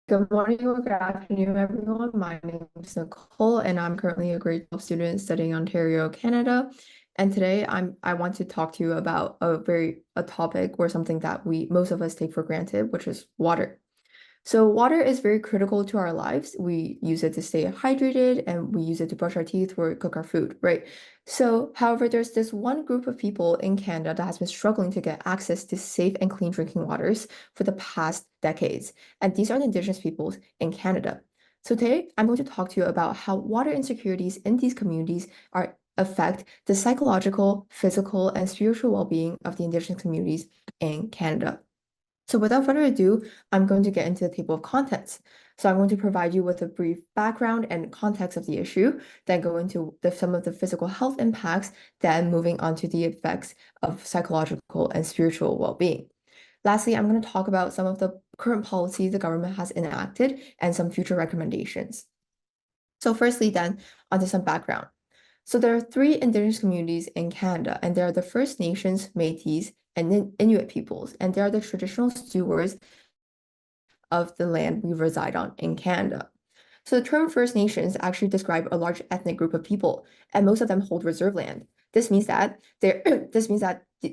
Good morning or good afternoon, everyone. My name is Nicole, and I'm currently a grade 12 student studying Ontario, Canada. And today I want to talk to you about a topic or something that we most of us take for granted, which is water. So water is very critical to our lives. We use it to stay hydrated and we use it to brush our teeth or cook our food, right? So, however, there's this one group of people in Canada that has been struggling to get access to safe and clean drinking waters for the past decades. And these are the Indigenous peoples in Canada. So today I'm going to talk to you about how water insecurities in these communities are affect the psychological, physical, and spiritual well-being of the Indigenous communities in Canada. So without further ado, I'm going to get into the table of contents. So I'm going to provide you with a brief background and context of the issue, then go into some of the physical health impacts, then moving on to the effects of psychological and spiritual well-being. Lastly, I'm going to talk about some of the current policies the government has enacted and some future recommendations. So firstly, then, onto some background. So there are three Indigenous communities in Canada, and they are the First Nations, Métis, and Inuit peoples, and they are the traditional stewards of the land we reside on in Canada. So the term First Nations actually describe a large ethnic group of people, and most of them hold reserve land. This means that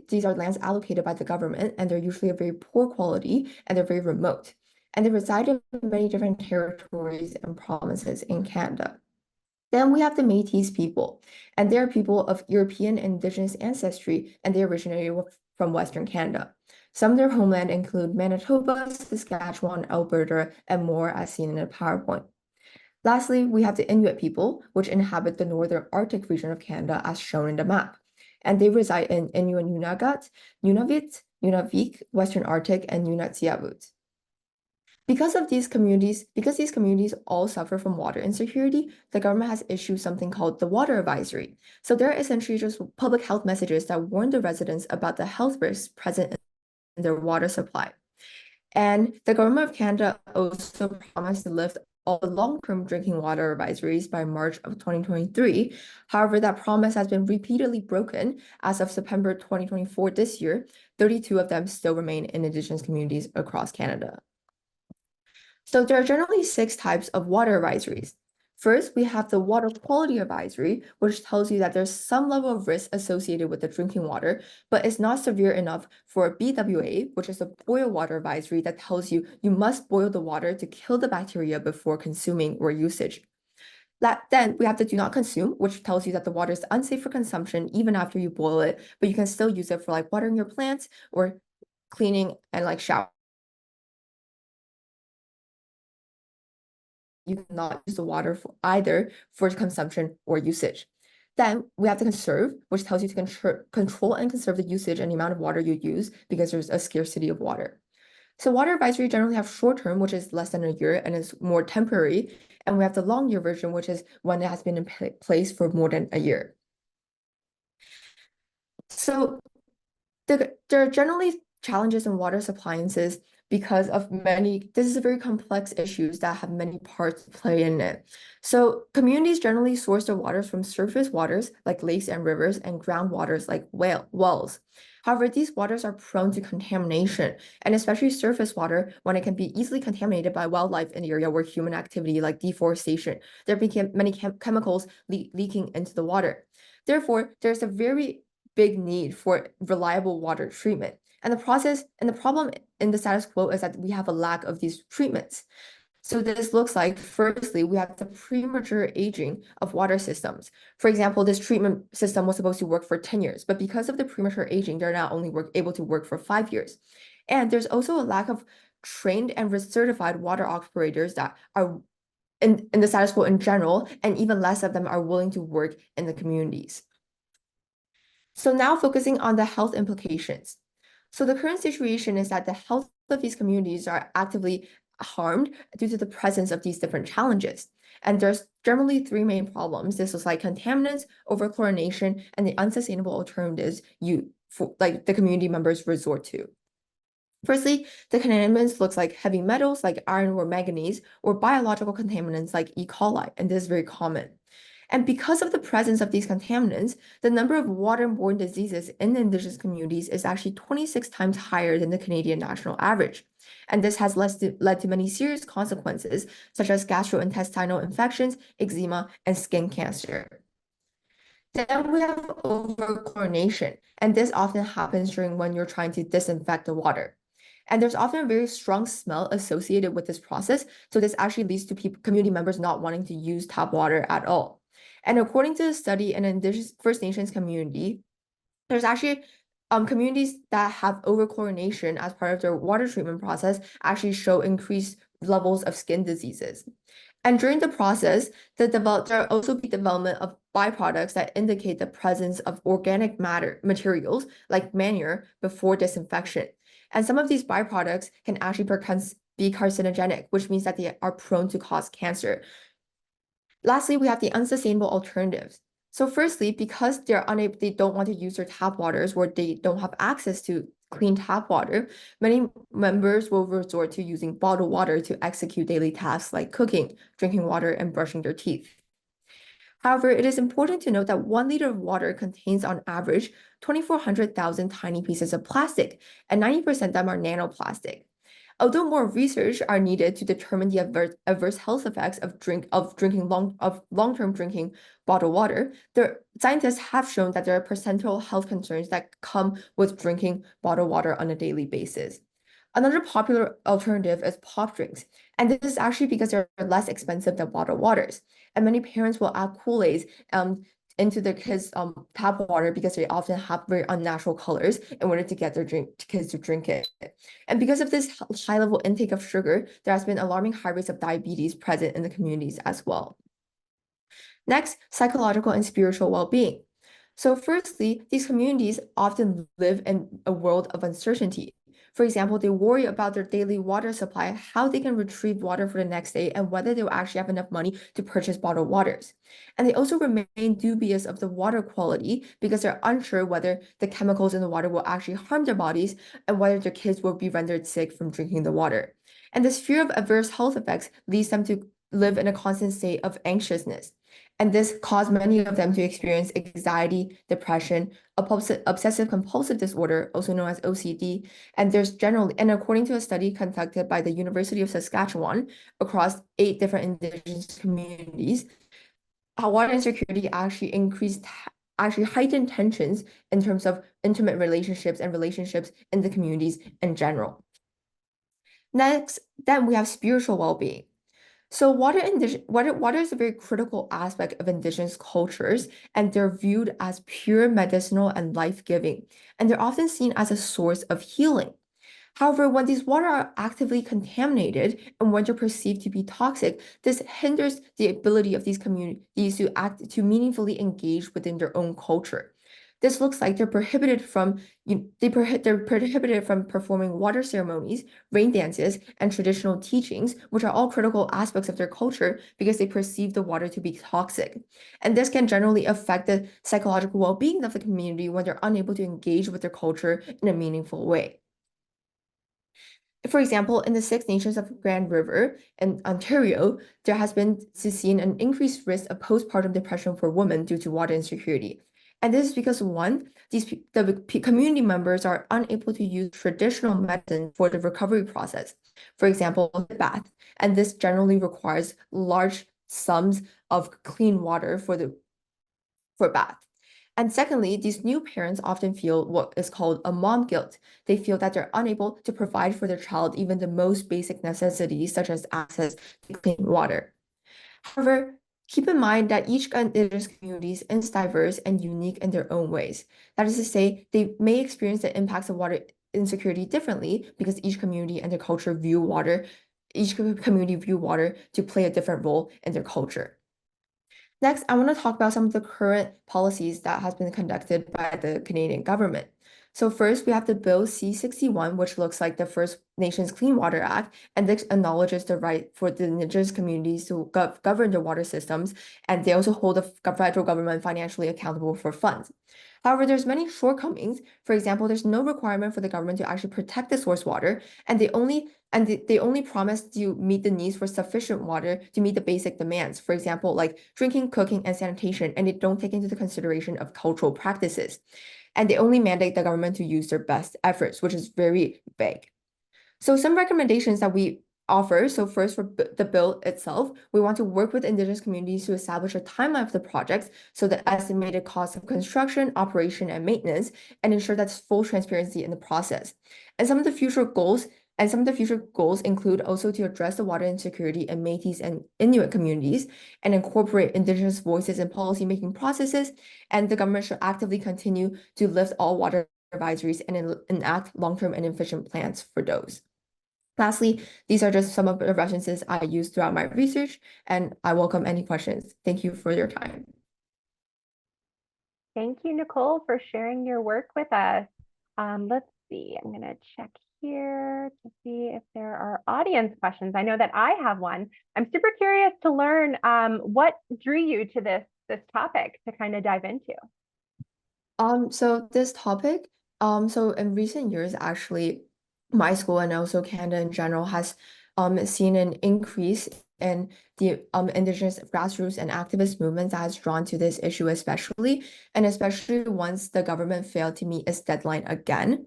these are lands allocated by the government, and they're usually of very poor quality, and they're very remote. And they reside in many different territories and provinces in Canada. Then we have the Métis people, and they're people of European Indigenous ancestry, and they originated from Western Canada. Some of their homeland include Manitoba, Saskatchewan, Alberta, and more as seen in the PowerPoint. Lastly, we have the Inuit people, which inhabit the northern Arctic region of Canada as shown in the map. And they reside in Inuit-Nunagat, Nunavut, Nunavik, Western Arctic, and Nunatsiavut. Because these communities all suffer from water insecurity, the government has issued something called the Water Advisory. So they're essentially just public health messages that warn the residents about the health risks present in their water supply. And the government of Canada also promised to lift all the long-term drinking water advisories by March of 2023. However, that promise has been repeatedly broken. As of September 2024 this year, 32 of them still remain in Indigenous communities across Canada. So there are generally six types of water advisories. First, we have the water quality advisory, which tells you that there's some level of risk associated with the drinking water, but it's not severe enough for BWA, which is a boil water advisory that tells you you must boil the water to kill the bacteria before consuming or usage. Then we have the do not consume, which tells you that the water is unsafe for consumption even after you boil it, but you can still use it for like watering your plants or cleaning and like shower. You cannot use the water for either for consumption or usage. Then we have to conserve, which tells you to control and conserve the usage and the amount of water you use because there's a scarcity of water. So water advisory generally have short term, which is less than a year and is more temporary. And we have the long year version, which is one that has been in place for more than a year. So there are generally challenges in water appliances because of this is a very complex issues that have many parts to play in it. So communities generally source their waters from surface waters like lakes and rivers and groundwaters like wells. However, these waters are prone to contamination, and especially surface water when it can be easily contaminated by wildlife in the area where human activity like deforestation. There became many chemicals leaking into the water. Therefore, there's a very big need for reliable water treatment. And the problem in the status quo is that we have a lack of these treatments. So this looks like, firstly, we have the premature aging of water systems. For example, this treatment system was supposed to work for 10 years, but because of the premature aging, they're now only able to work for 5 years. And there's also a lack of trained and certified water operators that are in the status quo in general, and even less of them are willing to work in the communities. So now focusing on the health implications. So the current situation is that the health of these communities are actively harmed due to the presence of these different challenges. And there's generally three main problems. This is like contaminants, overchlorination, and the unsustainable alternatives the community members resort to. Firstly, the contaminants looks like heavy metals like iron or manganese, or biological contaminants like E. coli, and this is very common. And because of the presence of these contaminants, the number of waterborne diseases in Indigenous communities is actually 26 times higher than the Canadian national average. And this has led to many serious consequences, such as gastrointestinal infections, eczema, and skin cancer. Then we have overchlorination, and this often happens during when you're trying to disinfect the water. And there's often a very strong smell associated with this process, so this actually leads to community members not wanting to use tap water at all. And according to the study in Indigenous First Nations community, there's actually communities that have overchlorination as part of their water treatment process actually show increased levels of skin diseases. And during the process, there will also be development of byproducts that indicate the presence of organic matter materials like manure before disinfection. And some of these byproducts can actually be carcinogenic, which means that they are prone to cause cancer. Lastly, we have the unsustainable alternatives. So firstly, because they don't want to use their tap waters or they don't have access to clean tap water, many members will resort to using bottled water to execute daily tasks like cooking, drinking water, and brushing their teeth. However, it is important to note that 1 liter of water contains on average 2,400,000 tiny pieces of plastic, and 90% of them are nanoplastic. Although more research are needed to determine the adverse health effects of long-term drinking bottled water, scientists have shown that there are percentual health concerns that come with drinking bottled water on a daily basis. Another popular alternative is pop drinks, and this is actually because they're less expensive than bottled waters. And many parents will add Kool-Aids into their kids' tap water because they often have very unnatural colors in order to get their kids to drink it. And because of this high level intake of sugar, there has been alarming high rates of diabetes present in the communities as well. Next, psychological and spiritual well-being. So firstly, these communities often live in a world of uncertainty. For example, they worry about their daily water supply, how they can retrieve water for the next day, and whether they will actually have enough money to purchase bottled waters. And they also remain dubious of the water quality because they're unsure whether the chemicals in the water will actually harm their bodies and whether their kids will be rendered sick from drinking the water. And this fear of adverse health effects leads them to live in a constant state of anxiousness. And this caused many of them to experience anxiety, depression, obsessive compulsive disorder, also known as OCD. And according to a study conducted by the University of Saskatchewan across 8 different Indigenous communities, water insecurity actually heightened tensions in terms of intimate relationships and relationships in the communities in general. Next, then we have spiritual well-being. So water is a very critical aspect of Indigenous cultures, and they're viewed as pure medicinal and life-giving, and they're often seen as a source of healing. However, when these water are actively contaminated and when they're perceived to be toxic, this hinders the ability of these communities to meaningfully engage within their own culture. This looks like they're prohibited from performing water ceremonies, rain dances, and traditional teachings, which are all critical aspects of their culture because they perceive the water to be toxic. And this can generally affect the psychological well-being of the community when they're unable to engage with their culture in a meaningful way. For example, in the Six Nations of Grand River in Ontario, there has been seen an increased risk of postpartum depression for women due to water insecurity. And this is because one, the community members are unable to use traditional medicine for the recovery process. For example, the bath, and this generally requires large sums of clean water for bath. And secondly, these new parents often feel what is called a mom guilt. They feel that they're unable to provide for their child even the most basic necessities, such as access to clean water. However, keep in mind that each Indigenous community is diverse and unique in their own ways. That is to say, they may experience the impacts of water insecurity differently because each community and their culture each community view water to play a different role in their culture. Next, I want to talk about some of the current policies that has been conducted by the Canadian government. So first, we have the Bill C-61, which looks like the First Nations Clean Water Act, and this acknowledges the right for the indigenous communities to govern their water systems, and they also hold the federal government financially accountable for funds. However, there's many shortcomings. For example, there's no requirement for the government to actually protect the source water, and they only promise to meet the needs for sufficient water to meet the basic demands. For example, like drinking, cooking, and sanitation, and they don't take into the consideration of cultural practices. And they only mandate the government to use their best efforts, which is very vague. So some recommendations that we offer. So first, for the bill itself, we want to work with indigenous communities to establish a timeline of the projects, so the estimated cost of construction, operation, and maintenance, and ensure that's full transparency in the process. And some of the future goals include also to address the water insecurity in Métis and Inuit communities and incorporate indigenous voices in policy-making processes. And the government should actively continue to lift all water advisories and enact long-term and efficient plans for those. Lastly, these are just some of the references I used throughout my research, and I welcome any questions. Thank you for your time. Thank you, Nicole, for sharing your work with us. Let's see, I'm going to check here to see if there are audience questions. I know that I have one. I'm super curious to learn what drew you to this topic to kind of dive into. So this topic, so in recent years, actually, my school and also Canada in general has seen an increase in the Indigenous grassroots and activist movements that has drawn to this issue especially once the government failed to meet its deadline again.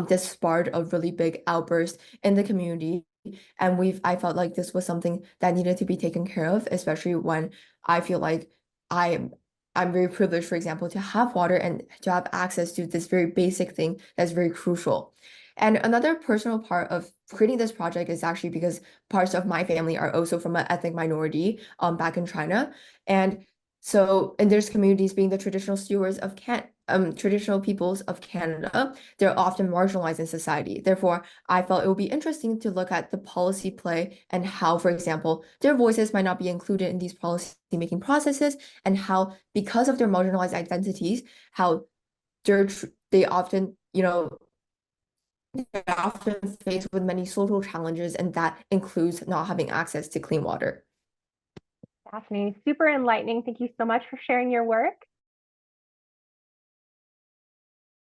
This sparked a really big outburst in the community. And I felt like this was something that needed to be taken care of, especially when I feel like I'm I'm very privileged, for example, to have water and to have access to this very basic thing that's very crucial. And another personal part of creating this project is actually because parts of my family are also from an ethnic minority back in China. And so indigenous communities being the traditional stewards of traditional peoples of Canada, they're often marginalized in society. Therefore, I felt it would be interesting to look at the policy play and how, for example, their voices might not be included in these policy making processes, and how, because of their marginalized identities, how they often, they're often faced with many social challenges, and that includes not having access to clean water. Fascinating, super enlightening. Thank you so much for sharing your work.